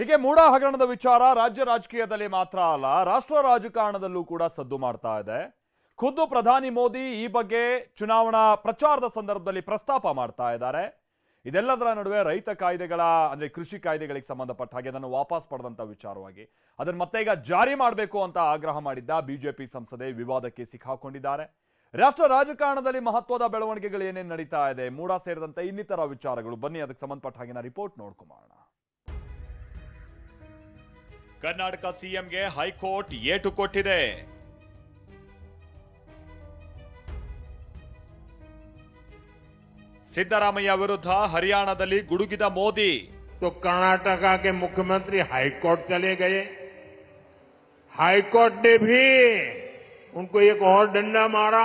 ಹೀಗೆ ಮೂಡ ಹಗರಣದ ವಿಚಾರ ರಾಜ್ಯ ರಾಜಕೀಯದಲ್ಲಿ ಮಾತ್ರ ಅಲ್ಲ, ರಾಷ್ಟ್ರ ರಾಜಕಾರಣದಲ್ಲೂ ಕೂಡ ಸದ್ದು ಮಾಡ್ತಾ ಇದೆ. ಖುದ್ದು ಪ್ರಧಾನಿ ಮೋದಿ ಈ ಬಗ್ಗೆ ಚುನಾವಣಾ ಪ್ರಚಾರದ ಸಂದರ್ಭದಲ್ಲಿ ಪ್ರಸ್ತಾಪ ಮಾಡ್ತಾ ಇದ್ದಾರೆ. ಇದೆಲ್ಲದರ ನಡುವೆ ರೈತ ಕಾಯ್ದೆಗಳ ಅಂದ್ರೆ ಕೃಷಿ ಕಾಯ್ದೆಗಳಿಗೆ ಸಂಬಂಧಪಟ್ಟ ಹಾಗೆ ಅದನ್ನು ವಾಪಸ್ ಪಡೆದಂತ ವಿಚಾರವಾಗಿ ಅದನ್ನು ಮತ್ತೆ ಈಗ ಜಾರಿ ಮಾಡಬೇಕು ಅಂತ ಆಗ್ರಹ ಮಾಡಿದ್ದ ಬಿಜೆಪಿ ಸಂಸದೆ ವಿವಾದಕ್ಕೆ ಸಿಕ್ಕಾಕೊಂಡಿದ್ದಾರೆ. ರಾಷ್ಟ್ರ ರಾಜಕಾರಣದಲ್ಲಿ ಮಹತ್ವದ ಬೆಳವಣಿಗೆಗಳು ಏನೇನು ನಡೀತಾ ಇದೆ, ಮೂಡ ಸೇರಿದಂತೆ ಇನ್ನಿತರ ವಿಚಾರಗಳು, ಬನ್ನಿ ಅದಕ್ಕೆ ಸಂಬಂಧಪಟ್ಟ ಹಾಗೆ ರಿಪೋರ್ಟ್ ನೋಡ್ಕೊಂಬೋಣ. ಕರ್ನಾಟಕ ಸಿಎಂಗೆ ಹೈಕೋರ್ಟ್ ಏಟು ಕೊಟ್ಟಿದೆ. ಸಿದ್ದರಾಮಯ್ಯ ವಿರುದ್ಧ ಹರಿಯಾಣದಲ್ಲಿ ಗುಡುಗಿದ ಮೋದಿ. तो कर्नाटक के मुख्यमंत्री हाईकोर्ट चले गए. हाईकोर्ट ने भी उनको एक और डंडा मारा.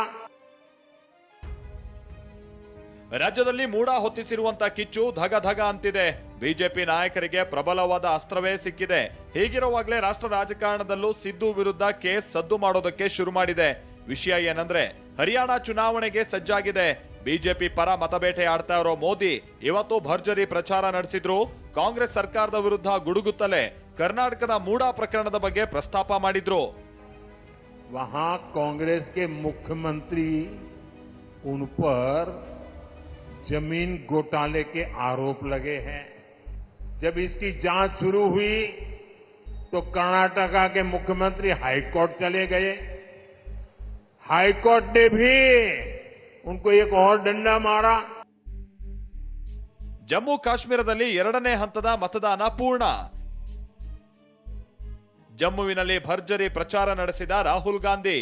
ರಾಜ್ಯದಲ್ಲಿ ಮೂಡ ಹೊತ್ತಿಸಿರುವಂತ ಕಿಚ್ಚು ಧಗ ಧಗ ಅಂತಿದೆ. ಬಿಜೆಪಿ ನಾಯಕರಿಗೆ ಪ್ರಬಲವಾದ ಅಸ್ತ್ರವೇ ಸಿಕ್ಕಿದೆ. ಹೀಗಿರುವಾಗಲೇ ರಾಷ್ಟ್ರ ರಾಜಕಾರಣದಲ್ಲೂ ಸಿದ್ದು ವಿರುದ್ಧ ಕೇಸ್ ಸದ್ದು ಮಾಡೋದಕ್ಕೆ ಶುರು ಮಾಡಿದೆ. ವಿಷಯ ಏನಂದ್ರೆ ಹರಿಯಾಣ ಚುನಾವಣೆಗೆ ಸಜ್ಜಾಗಿದೆ. ಬಿಜೆಪಿ ಪರ ಮತಬೇಟೆ ಆಡ್ತಾ ಇರೋ ಮೋದಿ ಇವತ್ತು ಭರ್ಜರಿ ಪ್ರಚಾರ ನಡೆಸಿದ್ರು. ಕಾಂಗ್ರೆಸ್ ಸರ್ಕಾರದ ವಿರುದ್ಧ ಗುಡುಗುತ್ತಲೇ ಕರ್ನಾಟಕದ ಮೂಡ ಪ್ರಕರಣದ ಬಗ್ಗೆ ಪ್ರಸ್ತಾಪ ಮಾಡಿದ್ರು. वहां कांग्रेस के मुख्यमंत्री उन पर जमीन घोटाले के आरोप लगे हैं. जब इसकी जांच शुरू हुई तो कर्नाटका के मुख्यमंत्री हाईकोर्ट चले गए. हाईकोर्ट ने भी उनको एक और डंडा मारा. ಜಮ್ಮು ಕಾಶ್ಮೀರದಲ್ಲಿ ಎರಡನೇ ಹಂತದ ಮತದಾನ ಪೂರ್ಣ. ಜಮ್ಮುವಿನಲ್ಲಿ ಭರ್ಜರಿ ಪ್ರಚಾರ ನಡೆಸಿದ ರಾಹುಲ್ ಗಾಂಧಿ.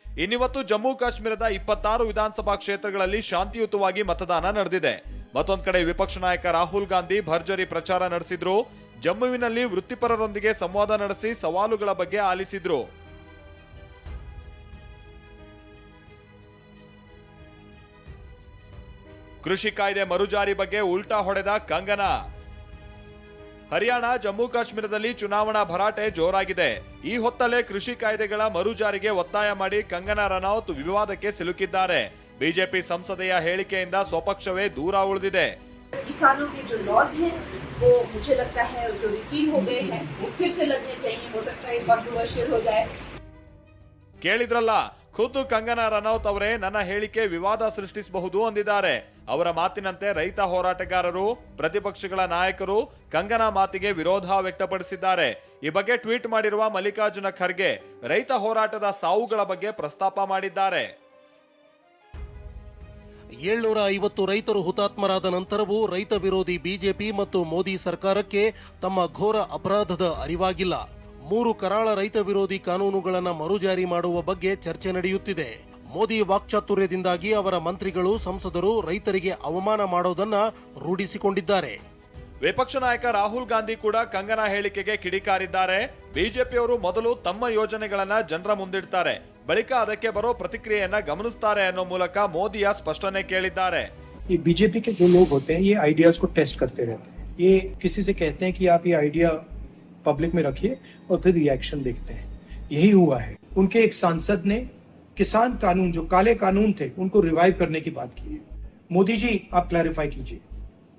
ಇನ್ನಿವತ್ತು ಜಮ್ಮು ಕಾಶ್ಮೀರದ 26 ವಿಧಾನಸಭಾ ಕ್ಷೇತ್ರಗಳಲ್ಲಿ ಶಾಂತಿಯುತವಾಗಿ ಮತದಾನ ನಡೆದಿದೆ. ಮತ್ತೊಂದು ಕಡೆ ವಿಪಕ್ಷ ನಾಯಕ ರಾಹುಲ್ ಗಾಂಧಿ ಭರ್ಜರಿ ಪ್ರಚಾರ ನಡೆಸಿದ್ರು. ಜಮ್ಮುವಿನಲ್ಲಿ ವೃತ್ತಿಪರರೊಂದಿಗೆ ಸಂವಾದ ನಡೆಸಿ ಸವಾಲುಗಳ ಬಗ್ಗೆ ಆಲಿಸಿದ್ರು. ಕೃಷಿ ಕಾಯ್ದೆ ಮರುಜಾರಿ ಬಗ್ಗೆ ಉಲ್ಟಾ ಹೊಡೆದ ಕಂಗನಾ. ಹರಿಯಾಣ ಜಮ್ಮು ಕಾಶ್ಮೀರದಲ್ಲಿ ಚುನಾವಣಾ ಭರಾಟೆ ಜೋರಾಗಿದೆ. ಈ ಹೊತ್ತಲ್ಲೇ ಕೃಷಿ ಕಾಯ್ದೆಗಳ ಮರುಜಾರಿಗೆ ಒತ್ತಾಯ ಮಾಡಿ ಕಂಗನಾ ರನೌತ್ ವಿವಾದಕ್ಕೆ ಸಿಲುಕಿದ್ದಾರೆ. ಬಿಜೆಪಿ ಸಂಸದೆಯ ಹೇಳಿಕೆಯಿಂದ ಸ್ವಪಕ್ಷವೇ ದೂರ ಉಳಿದಿದೆ. किसानों के जो लॉज हैं वो मुझे लगता है जो रिपील हो गए हैं वो फिर से लगने चाहिए. हो सकता है कंट्रोवर्शियल हो जाए. ಕೇಳಿದ್ರಲ್ಲ, ಖುದ್ದು ಕಂಗನಾ ರನೌತ್ ಅವರೇ ನನ್ನ ಹೇಳಿಕೆ ವಿವಾದ ಸೃಷ್ಟಿಸಬಹುದು ಅಂದಿದ್ದಾರೆ. ಅವರ ಮಾತಿನಂತೆ ರೈತ ಹೋರಾಟಗಾರರು, ಪ್ರತಿಪಕ್ಷಗಳ ನಾಯಕರು ಕಂಗನಾ ಮಾತಿಗೆ ವಿರೋಧ ವ್ಯಕ್ತಪಡಿಸಿದ್ದಾರೆ. ಈ ಬಗ್ಗೆ ಟ್ವೀಟ್ ಮಾಡಿರುವ ಮಲ್ಲಿಕಾರ್ಜುನ ಖರ್ಗೆ ರೈತ ಹೋರಾಟದ ಸಾವುಗಳ ಬಗ್ಗೆ ಪ್ರಸ್ತಾಪ ಮಾಡಿದ್ದಾರೆ. 750 ರೈತರು ಹುತಾತ್ಮರಾದ ನಂತರವೂ ರೈತ ವಿರೋಧಿ ಬಿಜೆಪಿ ಮತ್ತು ಮೋದಿ ಸರ್ಕಾರಕ್ಕೆ ತಮ್ಮ ಘೋರ ಅಪರಾಧದ ಅರಿವಾಗಿಲ್ಲ. 3 ಕರಾಳ ರೈತ ವಿರೋಧಿ ಕಾನೂನುಗಳನ್ನು ಮರುಜಾರಿ ಮಾಡುವ ಬಗ್ಗೆ ಚರ್ಚೆ ನಡೆಯುತ್ತಿದೆ. ಮೋದಿ ವಾಕ್ಚಾತುರ್ಯದಿಂದಾಗಿ ಅವರ ಮಂತ್ರಿಗಳು, ಸಂಸದರು ರೈತರಿಗೆ ಅವಮಾನ ಮಾಡೋದನ್ನ ರೂಢಿಸಿಕೊಂಡಿದ್ದಾರೆ. ವಿಪಕ್ಷ ನಾಯಕ ರಾಹುಲ್ ಗಾಂಧಿ ಕೂಡ ಕಂಗನಾ ಹೇಳಿಕೆಗೆ ಕಿಡಿಕಾರಿದ್ದಾರೆ. ಬಿಜೆಪಿಯವರು ಮೊದಲು ತಮ್ಮ ಯೋಜನೆಗಳನ್ನ ಜನರ ಮುಂದಿಡ್ತಾರೆ, ಬಳಿಕ ಅದಕ್ಕೆ ಬರೋ ಪ್ರತಿಕ್ರಿಯೆಯನ್ನ ಗಮನಿಸ್ತಾರೆ ಅನ್ನೋ ಮೂಲಕ ಮೋದಿಯ ಸ್ಪಷ್ಟನೆ ಕೇಳಿದ್ದಾರೆ. ये बीजेपी के जो लोग होते हैं ये आइडियाज को टेस्ट करते रहते हैं. ये किसी से कहते हैं कि आप ये आइडिया पब्लिक में रखिए और फिर रिएक्शन देखते हैं. यही हुआ है. उनके एक सांसद ने किसान कानून, जो काले कानून थे, उनको रिवाइव करने की बात की है. मोदी जी आप क्लैरिफाई कीजिए,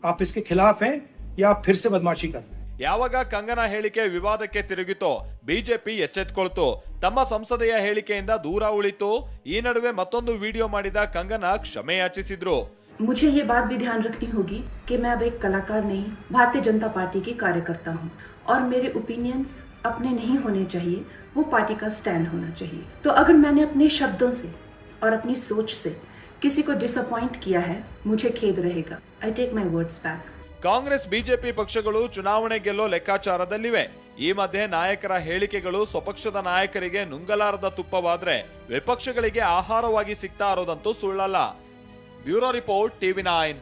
आप इसके खिलाफ हैं या आप फिर से बदमाशी कर रहे हैं? ಯಾವಾಗ ಕಂಗನಾ ಹೇಳಿಕೆ ವಿವಾದಕ್ಕೆ ತಿರುಗಿತೋ ಬಿಜೆಪಿ ಎಚ್ಚೆತ್ಕೊಳ್ತು, ತಮ್ಮ ಸಂಸದೆಯ ಹೇಳಿಕೆಯಿಂದ ದೂರ ಉಳಿತು. ಈ ನಡುವೆ ಮತ್ತೊಂದು ವಿಡಿಯೋ ಮಾಡಿದ ಕಂಗನಾ ಕ್ಷಮೆ ಯಾಚಿಸಿದ್ರು. मुझे ये बात भी ध्यान रखनी होगी कि मैं अब एक कलाकार नहीं, भारतीय जनता पार्टी की कार्यकर्ता हूँ और मेरे ओपिनियंस अपने नहीं होने चाहिए, वो पार्टी का स्टैंड होना चाहिए. तो अगर मैंने अपने शब्दों से और अपनी सोच से किसी को डिसअपॉइंट किया है, मुझे खेद रहेगा. I take my words back. Congress BJP ಪಕ್ಷಗಳು ಚುನಾವಣೆ ಗೆಲ್ಲೋ ಲೆಕ್ಕಾಚಾರದಲ್ಲಿವೆ. ಈ ಮಧ್ಯೆ ನಾಯಕರ ಹೇಳಿಕೆಗಳು ಸ್ವಪಕ್ಷದ ನಾಯಕರಿಗೆ ನುಂಗಲಾರದ ತುಪ್ಪವಾದ್ರೆ ವಿಪಕ್ಷಗಳಿಗೆ ಆಹಾರವಾಗಿ ಸಿಗ್ತಾ ಇರೋದಂತೂ ಸುಳ್ಳಲ್ಲ. Bureau report, TV9.